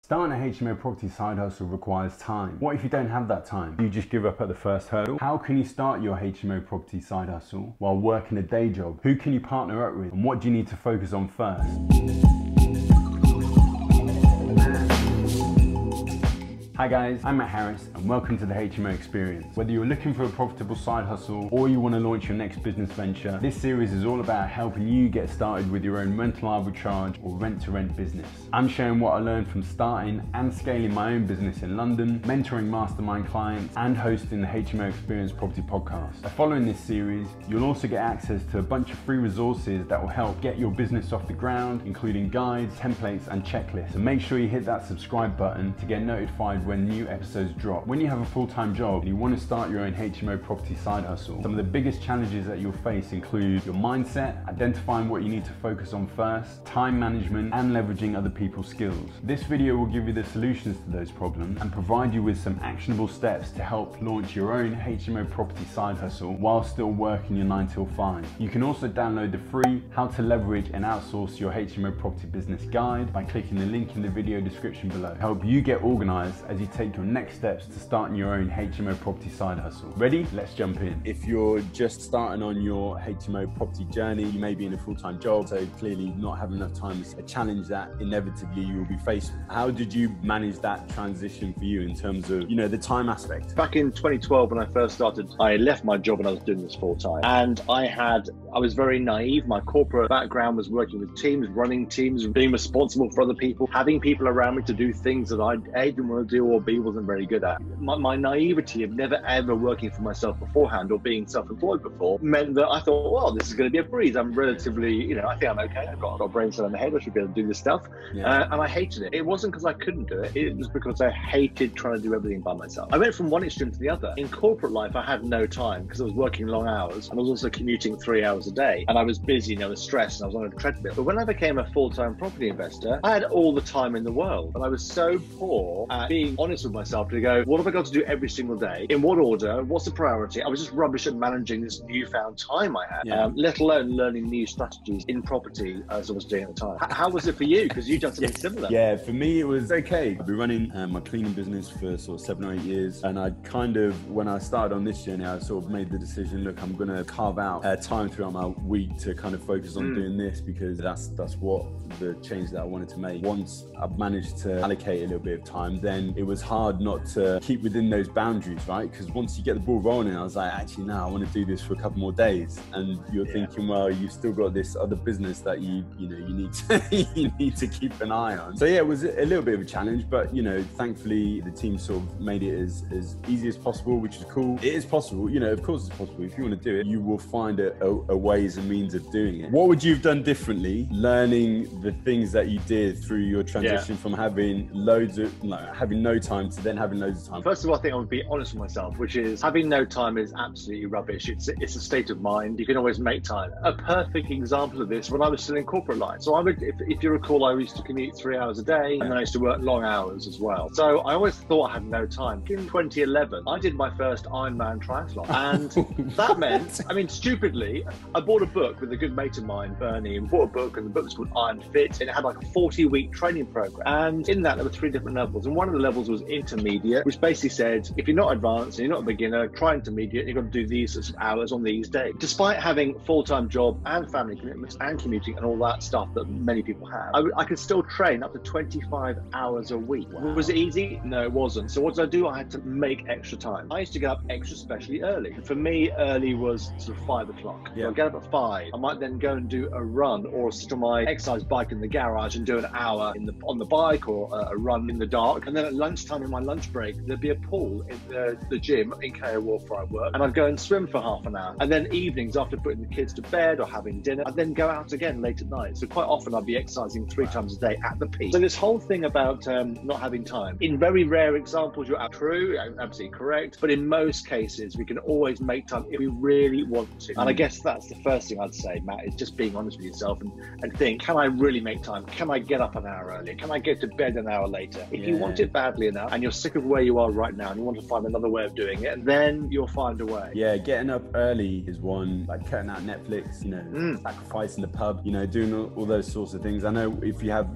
Starting a HMO property side hustle requires time. What if you don't have that time? Do you just give up at the first hurdle? How can you start your HMO property side hustle while working a day job? Who can you partner up with? And what do you need to focus on first? Hi guys, I'm Matt Harris and welcome to the HMO Experience. Whether you're looking for a profitable side hustle or you want to launch your next business venture, this series is all about helping you get started with your own rental arbitrage or rent-to-rent business. I'm sharing what I learned from starting and scaling my own business in London, mentoring mastermind clients and hosting the HMO Experience Property Podcast. Following this series, you'll also get access to a bunch of free resources that will help get your business off the ground, including guides, templates and checklists. And make sure you hit that subscribe button to get notified when new episodes drop. When you have a full-time job and you want to start your own HMO property side hustle, some of the biggest challenges that you'll face include your mindset, identifying what you need to focus on first, time management, and leveraging other people's skills. This video will give you the solutions to those problems and provide you with some actionable steps to help launch your own HMO property side hustle while still working your 9 till 5. You can also download the free How to Leverage and Outsource Your HMO Property Business guide by clicking the link in the video description below. Help you get organized as you take your next steps to starting your own HMO property side hustle. Ready? Let's jump in. If you're just starting on your HMO property journey, you may be in a full-time job, so clearly not having enough time is a challenge that inevitably you will be faced with. How did you manage that transition for you in terms of, the time aspect? Back in 2012 when I first started, I left my job and I was doing this full-time. And I was very naive. My corporate background was working with teams, running teams, being responsible for other people, having people around me to do things that I A, didn't want to do, or B, wasn't very good at. My naivety of never ever working for myself beforehand or being self-employed before meant that I thought, well, this is going to be a breeze. I'm relatively, I think I'm okay. I've got a brain cell in my head. I should be able to do this stuff. And I hated it. It wasn't because I couldn't do it. It was because I hated trying to do everything by myself. I went from one extreme to the other. In corporate life, I had no time because I was working long hours and I was also commuting 3 hours a day. And I was busy and I was stressed and I was on a treadmill. But when I became a full-time property investor, I had all the time in the world. And I was so poor at being honest with myself to go, what have I got to do every single day? In what order? What's the priority? I was just rubbish at managing this newfound time I had, let alone learning new strategies in property as I was doing at the time. How was it for you? Because you've done something similar. Yeah, for me, it was okay. I've been running my cleaning business for sort of 7 or 8 years. And I when I started on this journey, I sort of made the decision, look, I'm going to carve out time throughout my week to kind of focus on doing this because that's what the change that I wanted to make. Once I've managed to allocate a little bit of time, then it was hard not to keep within those boundaries, right? Because once you get the ball rolling, I was like, actually, now I want to do this for a couple more days. And you're thinking, well, you've still got this other business that you need to keep an eye on. So yeah, it was a little bit of a challenge, but thankfully the team sort of made it as easy as possible, which is cool. It is possible, of course it's possible. If you want to do it, you will find a ways and means of doing it. What would you have done differently, learning the things that you did through your transition from having having no time to then having loads of time? First of all, I think I would be honest with myself, which is having no time is absolutely rubbish. It's a state of mind. You can always make time. A perfect example of this when I was still in corporate life. So if you recall, I used to commute 3 hours a day and then I used to work long hours as well. So I always thought I had no time. In 2011, I did my first Ironman triathlon. And that meant, stupidly, I bought a book with a good mate of mine, Bernie, and bought a book, and the book was called Iron Fit, and it had like a 40-week training program. And in that, there were 3 different levels. And one of the levels was intermediate, which basically said, if you're not advanced and you're not a beginner, try intermediate, you've got to do these sorts of hours on these days. Despite having a full-time job and family commitments and commuting and all that stuff that many people have, I could still train up to 25 hours a week. Wow. Was it easy? No, it wasn't. So what did I do? I had to make extra time. I used to get up extra specially early. For me, early was sort of 5 o'clock. So I'd get up at 5. I might then go and do a run or sit on my exercise bike in the garage and do an hour on the bike or a run in the dark. And then at lunchtime in my lunch break, there'd be a pool in the gym in Canary Wharf where I work, and I'd go and swim for half an hour. And then evenings, after putting the kids to bed or having dinner, I'd then go out again late at night. So quite often I'd be exercising 3 times a day at the peak. So this whole thing about not having time, in very rare examples, you're true, absolutely correct. But in most cases, we can always make time if we really want to. And I guess that's that's the first thing I'd say, Matt, is just being honest with yourself and think, can I really make time? Can I get up an hour earlier? Can I go to bed an hour later? If you want it badly enough and you're sick of where you are right now and you want to find another way of doing it, then you'll find a way. Yeah, getting up early is one, like cutting out Netflix, sacrificing the pub, doing all those sorts of things. I know if you have,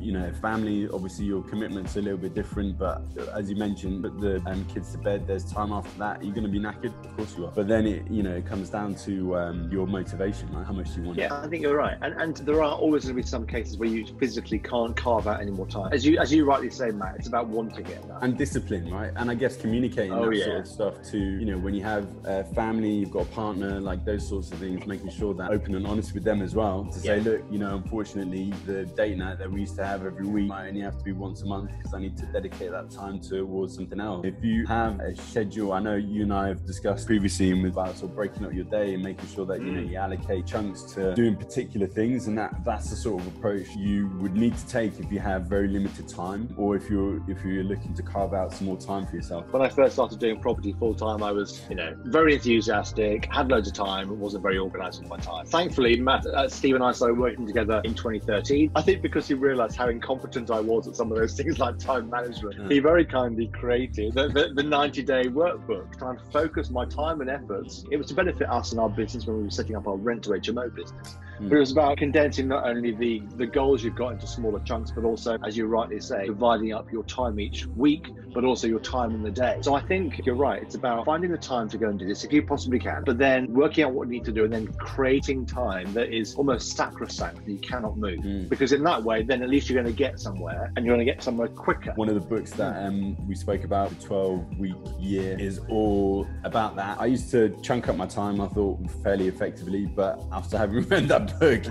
family, obviously your commitment's a little bit different, but as you mentioned, put the kids to bed, there's time after that. You're going to be knackered, of course you are. But then it comes down to your motivation, like how much do you want. Yeah, I think you're right. And there are always going to be some cases where you physically can't carve out any more time. As you rightly say, Matt, it's about wanting it. And discipline, right? And I guess communicating sort of stuff to, when you have a family, you've got a partner, like those sorts of things, making sure that open and honest with them as well, to say, look, unfortunately, the date night that we used to have every week might only have to be once a month because I need to dedicate that time towards something else. If you have a schedule, I know you and I have discussed previously about sort of breaking up your day and making sure that, you allocate chunks to doing particular things, and that's the sort of approach you would need to take if you have very limited time, or if you're looking to carve out some more time for yourself. When I first started doing property full time, I was, very enthusiastic, had loads of time, wasn't very organised with my time. Thankfully, Matt, Steve and I started working together in 2013. I think because he realised how incompetent I was at some of those things like time management, he very kindly created the 90-day workbook, trying to focus my time and efforts. It was to benefit us and our business when we were setting up our rent to HMO business. But it was about condensing not only the goals you've got into smaller chunks, but also, as you rightly say, dividing up your time each week, but also your time in the day. So I think you're right. It's about finding the time to go and do this if you possibly can, but then working out what you need to do and then creating time that is almost sacrosanct, that you cannot move. Because in that way, then at least you're going to get somewhere, and you're going to get somewhere quicker. One of the books that we spoke about, the 12-week year, is all about that. I used to chunk up my time, I thought, fairly effectively, but after having read that book,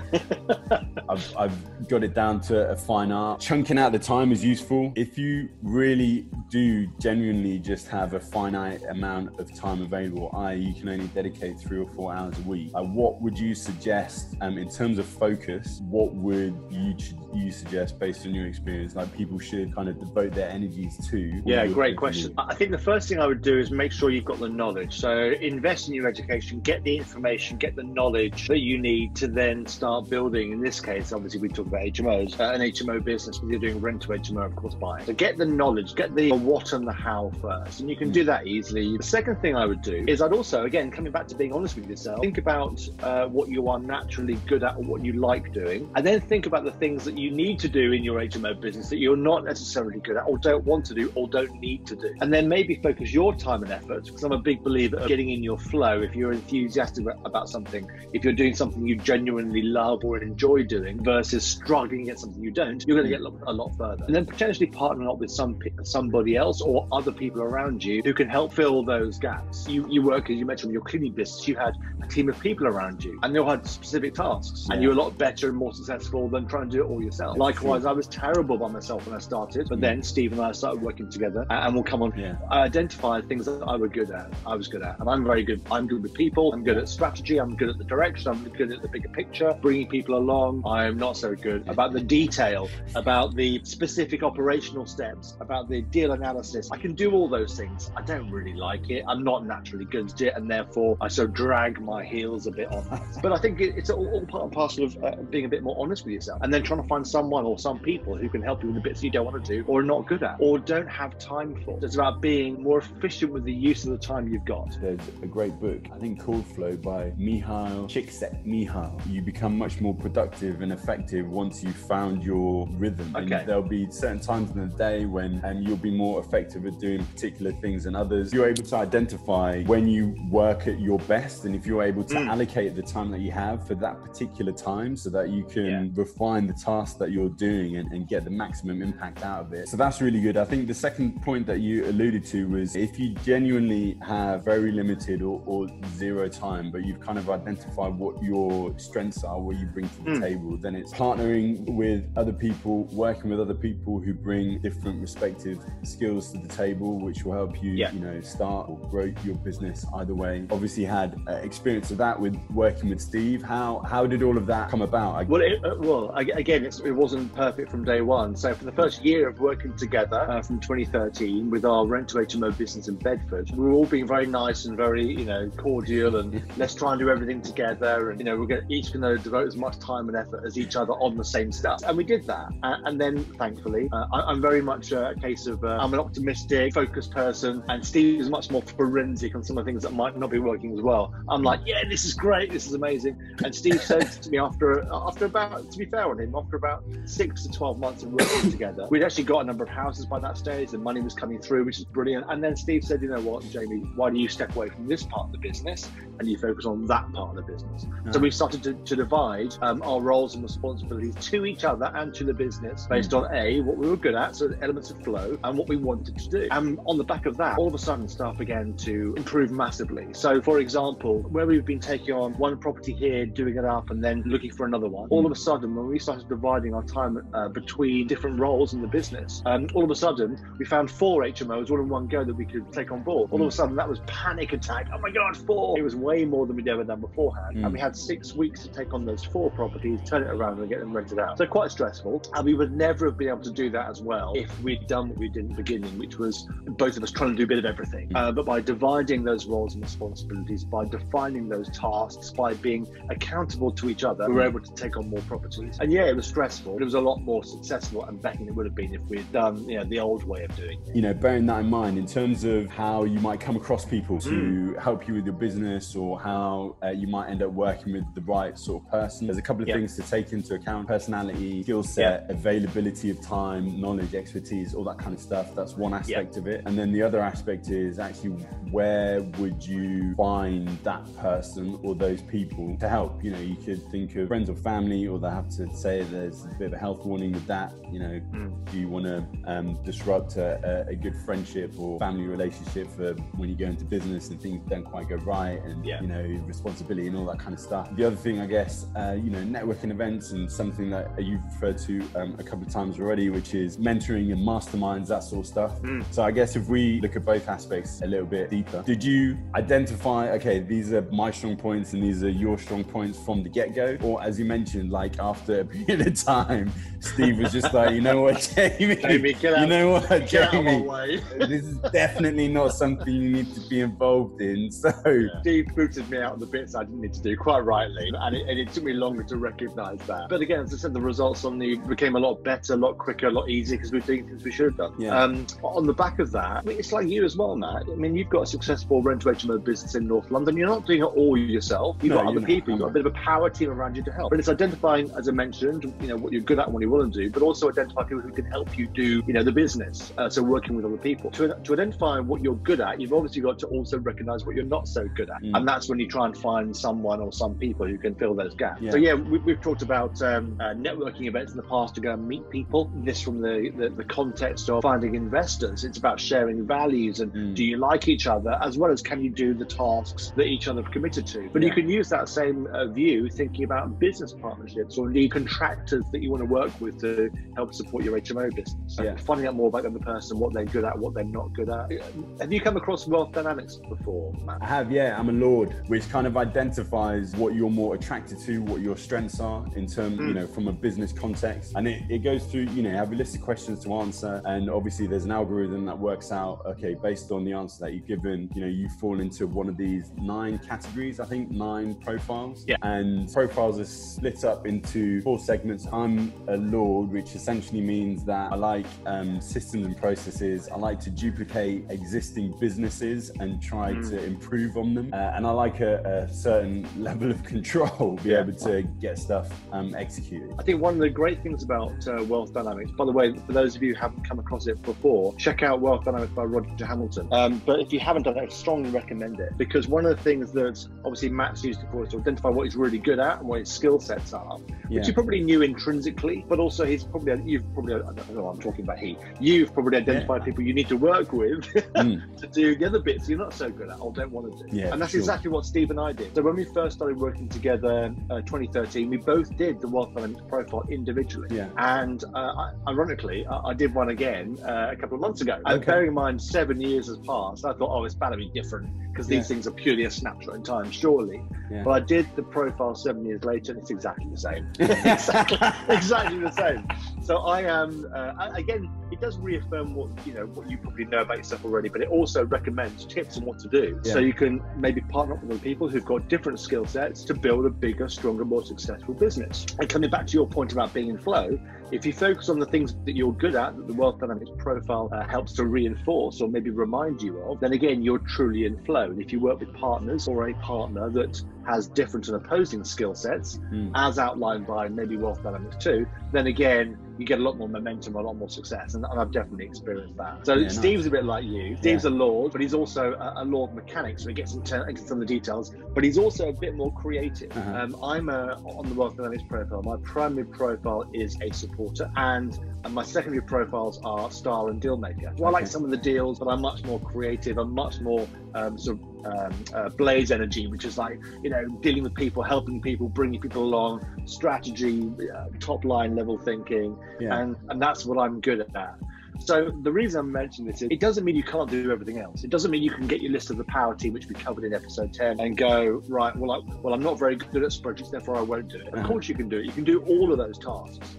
I've got it down to a fine art. Chunking out the time is useful. If you really do genuinely just have a finite amount of time available, i.e. you can only dedicate 3 or 4 hours a week, what would you suggest in terms of focus? What would you suggest based on your experience, like people should kind of devote their energies to? Yeah, great question. I think the first thing I would do is make sure you've got the knowledge. So invest in your education, get the information, get the knowledge that you need to then start building. In this case, obviously we talk about HMOs, an HMO business, when you're doing rent to HMO, of course, buying. So get the knowledge, get the what and the how first, and you can do that easily. The second thing I would do is I'd also, again, coming back to being honest with yourself, think about what you are naturally good at or what you like doing, and then think about the things that you need to do in your HMO business that you're not necessarily good at or don't want to do or don't need to do. And then maybe focus your time and efforts, because I'm a big believer of getting in your flow. If you're enthusiastic about something, if you're doing something you genuinely love or enjoy doing versus struggling to get something you don't, you're going to get a lot further. And then potentially partnering up with somebody else or other people around you who can help fill those gaps. You work, as you mentioned, your cleaning business, you had a team of people around you and they all had specific tasks, and you were a lot better and more successful than trying to do it all yourself. Likewise, I was terrible by myself when I started, but then Steve and I started working together, and we'll come on. I identified things that I was good at, and I'm very good. I'm good with people, I'm good at strategy, I'm good at the direction, I'm good at the bigger picture, bringing people along. I'm not so good about the detail, about the specific operational steps, about the deal analysis. I can do all those things. I don't really like it. I'm not naturally good at it, and therefore I so drag my heels a bit on that. But I think it's all part and parcel of being a bit more honest with yourself, and then trying to find someone or some people who can help you with the bits you don't want to do or are not good at or don't have time for. It's about being more efficient with the use of the time you've got. There's a great book, I think called Flow, by Mihaly Csikszentmihalyi. You become much more productive and effective once you've found your rhythm. And there'll be certain times in the day when you'll be more effective at doing particular things than others. You're able to identify when you work at your best, and if you're able to allocate the time that you have for that particular time so that you can refine the task that you're doing and get the maximum impact out of it. So that's really good. I think the second point that you alluded to was if you genuinely have very limited or zero time, but you've kind of identified what your strengths are, what you bring to the table, then it's partnering with other people, working with other people who bring different respective skills to the table, which will help you, start or grow your business either way. Obviously had experience of that with working with Steve. How did all of that come about? Again, it wasn't perfect from day one. So for the first year of working together from 2013 with our rent to HMO business in Bedford, we were all being very nice and very, cordial, and let's try and do everything together, and we're each going to devote as much time and effort as each other on the same stuff. And we did that. And then, thankfully, I'm very much a case of I'm an optimistic, focused person, and Steve is much more forensic on some of the things that might not be working as well. I'm like, yeah, this is great, this is amazing. And Steve said to me after about, to be fair on him, after about 6 to 12 months of working together, we'd actually got a number of houses by that stage, the money was coming through, which is brilliant. And then Steve said, you know what, Jamie, why do you step away from this part of the business and you focus on that part of the business? So we started to divide our roles and responsibilities to each other and to the business based on what we were good at, so elements of flow, and what we wanted to do. And on the back of that, all of a sudden stuff began to improve massively. So for example, where we've been taking on one property here, doing it up, and then looking for another one, all of a sudden when we started dividing our time between different roles in the business, all of a sudden we found 4 HMOs all in one go that we could take on board. All of a sudden that was panic attack. Oh my God, 4! It was way more than we'd ever done beforehand. And we had 6 weeks to take on those 4 properties, turn it around and get them rented out. So quite stressful. And we would never have been able to do that as well if we'd done what we did in the beginning, which was both of us trying to do a bit of everything. But by dividing those roles and responsibilities, by defining those tasks, by being accountable to each other, we were able to take on more properties. And yeah, it was stressful, but it was a lot more successful and better than it would have been if we had done the old way of doing it. Bearing that in mind, in terms of how you might come across people to help you with your business, or how you might end up working with the right sort of person, there's a couple of things to take into account: personality, skill set, availability of time, knowledge, expertise, all that kind of stuff. That's one aspect of it. And then the other aspect is actually, where would you find that person or those people to help? You could think of friends or family, or they have to say there's a bit of a health warning with that. Do you want to disrupt a good friendship or family relationship for when you go into business and things don't quite go right, and responsibility and all that kind of stuff. The other thing, I guess, networking events, and something that you've referred to a couple of times already, which is mentoring and masterminds, that sort of stuff. So I guess if we look at both aspects a little bit deeper, did you identify, okay, these are my strong points and these are your strong points from the get-go? Or as you mentioned, like after a period of time, Steve was just like, you know what, Jamie, get out, you know what, get out of my Jamie, way. this is definitely not something you need to be involved in. So Steve booted me out of the bits I didn't need to do, quite rightly, and it took me longer to recognise that. But again, as I said, the results became a lot better, a lot quicker, a lot easier, because we were doing things we should have done. On the back of that, it's like you as well, Matt. You've got a successful rent-to-HMO business in North London. You're not doing it all yourself. You've got other people. You've got a bit of a power team around you to help. But it's identifying, as I mentioned, what you're good at and what you want to do, but also identify people who can help you do, the business. So working with other people. To identify what you're good at, you've obviously got to also recognise what you're not so good at. And that's when you try and find someone or some people who can fill those gaps. So we've talked about networking events in the past to go and meet people. This from the context of finding investors. It's about sharing values and do you like each other, as well as can you do the tasks that each other have committed to. But you can use that same view thinking about business partnerships, or indeed contractors that you want to work with to help support your HMO business. So finding out more about the other person, what they're good at, what they're not good at. Have you come across wealth dynamics before, Matt? I have, I'm a Lord, which kind of identifies what you're more attracted to, what your strengths are in terms, from a business context. And it goes through, you have a list of questions to answer. And obviously there's an algorithm that works out, okay, based on the answer that you've given, you fall into one of these 9 categories, I think 9 profiles. And profiles are split up into 4 segments. I'm a Lord, which essentially means that I like systems and processes. I like to duplicate existing businesses and try to improve on them. And I like a certain level of control, be able to get stuff executed. I think one of the great things about Wealth Dynamics, by the way, for those of you who haven't come across it before, check out Wealth Dynamics by Roger Hamilton. But if you haven't done it, I strongly recommend it, because one of the things that obviously Matt's used it for is to identify what he's really good at and what his skill sets are, which you probably knew intrinsically, but also you've probably, I don't know what I'm talking about you've probably identified people you need to work with to do the other bits you're not so good at or don't want to do. And that's exactly what Steve and I did. So when we first started working together 2013, we both did the Wealth Dynamics profile individually. And ironically, I did one again a couple of months ago. And bearing in mind 7 years has passed, I thought, it's bound to be different, because these things are purely a snapshot in time, surely. But I did the profile 7 years later, and it's exactly the same. exactly the same. So I am, again, does reaffirm what you probably know about yourself already, but it also recommends tips on what to do. So you can maybe partner up with other people who've got different skill sets to build a bigger, stronger, more successful business. And coming back to your point about being in flow, if you focus on the things that you're good at, that the Wealth Dynamics profile helps to reinforce or maybe remind you of, then again, you're truly in flow. And if you work with partners or a partner that has different and opposing skill sets, as outlined by maybe Wealth Dynamics 2, then again, you get a lot more momentum, a lot more success. And I've definitely experienced that. So Steve's a bit like you. Steve's a lord, but he's also a lord mechanic, so he gets into some of the details, but he's also a bit more creative. I'm on the Wealth Dynamics profile, my primary profile is a supporter, and my secondary profiles are star and deal maker. So I like some of the deals, but I'm much more creative. I'm much more blaze energy, which is like, dealing with people, helping people, bringing people along, strategy, top line level thinking, and that's what I'm good at. So the reason I'm mentioning this is it doesn't mean you can't do everything else. It doesn't mean you can get your list of the power team, which we covered in episode 10, and go, right, well, I'm not very good at spreadsheets, therefore I won't do it. Of course you can do it. You can do all of those tasks.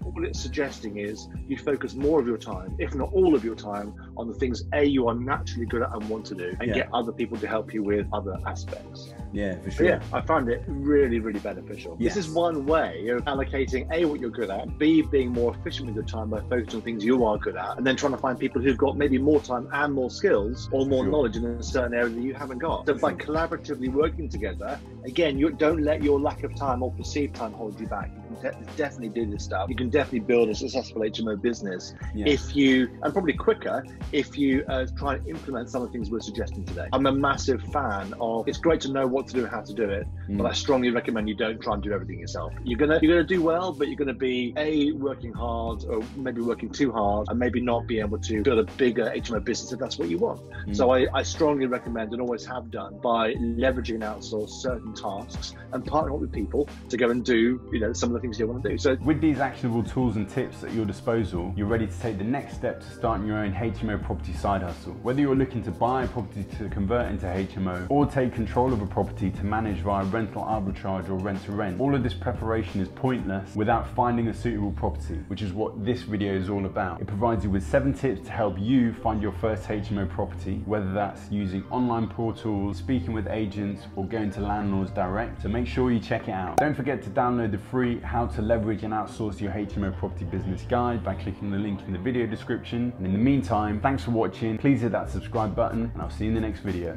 What it's suggesting is you focus more of your time, if not all of your time, on the things you are naturally good at and want to do, and get other people to help you with other aspects. Yeah, for sure. I found it really, really beneficial. This is one way of allocating A, what you're good at, B, being more efficient with your time by focusing on things you are good at, and then trying to find people who've got maybe more time and more skills or more knowledge in a certain area that you haven't got. So by collaboratively working together, again, you don't let your lack of time or perceived time hold you back. You can definitely do this stuff. You can definitely build a successful HMO business if you, and probably quicker, if you try and implement some of the things we're suggesting today. I'm a massive fan of, it's great to know what to do and how to do it, but I strongly recommend you don't try and do everything yourself. You're gonna do well, but you're gonna be working hard, or maybe working too hard, and maybe not be able to build a bigger HMO business if that's what you want. So I strongly recommend, and always have done, by leveraging and outsource certain tasks and partnering up with people to go and do some of the things you want to do. So with these actionable tools and tips at your disposal, you're ready to take the next step to starting your own HMO property side hustle. Whether you're looking to buy a property to convert into HMO, or take control of a property to manage via rental arbitrage or rent to rent, all of this preparation is pointless without finding a suitable property, which is what this video is all about. It provides you with 7 tips to help you find your first HMO property, whether that's using online portals, speaking with agents, or going to landlords direct. So make sure you check it out. Don't forget to download the free How to Leverage and Outsource Your HMO Property Business guide by clicking the link in the video description. And in the meantime, thanks for watching. Please hit that subscribe button, and I'll see you in the next video.